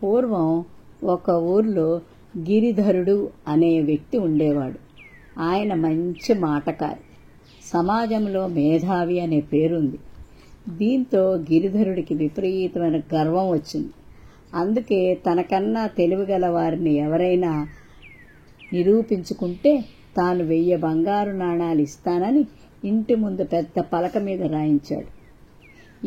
పూర్వం ఒక ఊర్లో గిరిధరుడు అనే వ్యక్తి ఉండేవాడు. ఆయన మంచి మాటకారి, సమాజంలో మేధావి అనే పేరుంది. దీంతో గిరిధరుడికి విపరీతమైన గర్వం వచ్చింది. అందుకే తనకన్నా తెలివిగల వారిని ఎవరైనా నిరూపించుకుంటే తాను 1000 బంగారు నాణాలు ఇస్తానని ఇంటి ముందు పెద్ద పలక మీద రాయించాడు.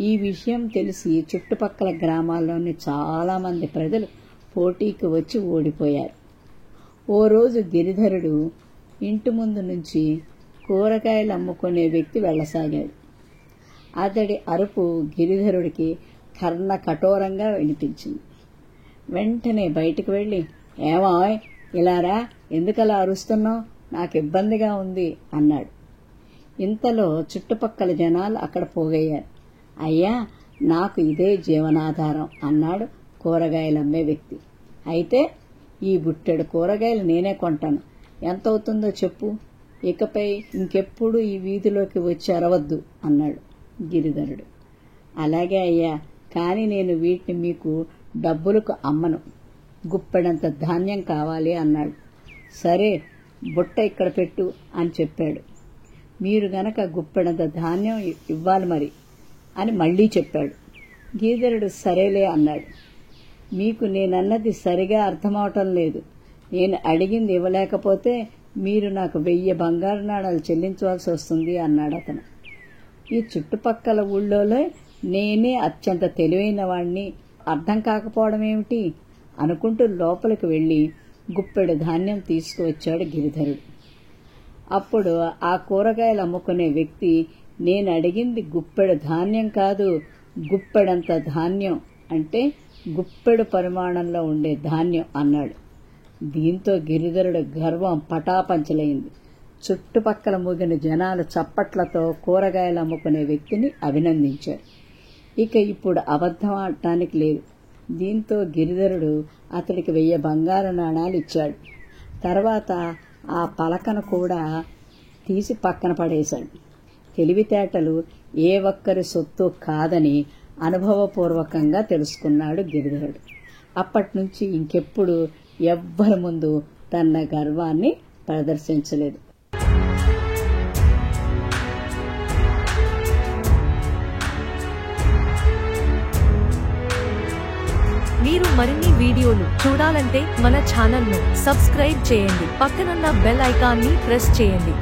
ఈ విషయం తెలిసి చుట్టుపక్కల గ్రామాల్లోని చాలామంది ప్రజలు పోటీకి వచ్చి ఓడిపోయారు. ఓ రోజు గిరిధరుడు ఇంటి ముందు నుంచి కూరగాయలు అమ్ముకునే వ్యక్తి వెళ్ళసాగాడు. అతడి అరుపు గిరిధరుడికి కర్ణ కఠోరంగా వినిపించింది. వెంటనే బయటికి వెళ్ళి, ఏమాయ్ ఇలారా, ఎందుకలా అరుస్తున్నావు, నాకు ఇబ్బందిగా ఉంది అన్నాడు. ఇంతలో చుట్టుపక్కల జనాలు అక్కడ పోగయ్యారు. అయ్యా, నాకు ఇదే జీవనాధారం అన్నాడు కూరగాయలు అమ్మే వ్యక్తి. అయితే ఈ బుట్టెడు కూరగాయలు నేనే కొంటాను, ఎంత అవుతుందో చెప్పు, ఇకపై ఇంకెప్పుడు ఈ వీధిలోకి వచ్చి అరవద్దు అన్నాడు గిరిధరుడు. అలాగే అయ్యా, కానీ నేను వీటిని మీకు డబ్బులకు అమ్మను, గుప్పెడంత ధాన్యం కావాలి అన్నాడు. సరే, బుట్ట ఇక్కడ పెట్టు అని చెప్పాడు. మీరు గనక గుప్పెడంత ధాన్యం ఇవ్వాలి మరి అని మళ్లీ చెప్పాడు. గిరిధరుడు సరేలే అన్నాడు. మీకు నేనన్నది సరిగా అర్థమవటం లేదు. నేను అడిగింది ఇవ్వలేకపోతే మీరు నాకు 1000 బంగారు నాణాలు చెల్లించవలసి వస్తుంది అన్నాడు అతను. ఈ చుట్టుపక్కల ఊళ్ళోనే నేనే అత్యంత తెలివైన వాణ్ణి, అర్థం కాకపోవడం ఏమిటి అనుకుంటూ లోపలికి వెళ్లి గుప్పెడు ధాన్యం తీసుకువచ్చాడు గిరిధరుడు. అప్పుడు ఆ కూరగాయలు అమ్ముకునే వ్యక్తి, నేను అడిగింది గుప్పెడు ధాన్యం కాదు, గుప్పెడంత ధాన్యం, అంటే గుప్పెడు పరిమాణంలో ఉండే ధాన్యం అన్నాడు. దీంతో గిరిధరుడు గర్వం పటాపంచలైంది. చుట్టుపక్కల మూగిన జనాలు చప్పట్లతో కూరగాయలు అమ్ముకునే వ్యక్తిని అభినందించారు. ఇక ఇప్పుడు అబద్ధం ఆడటానికి లేదు. దీంతో గిరిధరుడు అతడికి 1000 బంగారు నాణాలు ఇచ్చాడు. తర్వాత ఆ పలకను కూడా తీసి పక్కన పడేశాడు. తెలివితేటలు ఏ ఒక్కరి సొత్తు కాదని అనుభవపూర్వకంగా తెలుసుకున్నాడు గిరిధరుడు. అప్పటినుంచి ఇంకెప్పుడు ఎవ్వరి ముందు తన గర్వాన్ని ప్రదర్శించలేదు. మీరు మరిన్ని వీడియోలు చూడాలంటే మన ఛానల్ను సబ్స్క్రైబ్ చేయండి. పక్కనున్న బెల్ ఐకాన్ని ప్రెస్ చేయండి.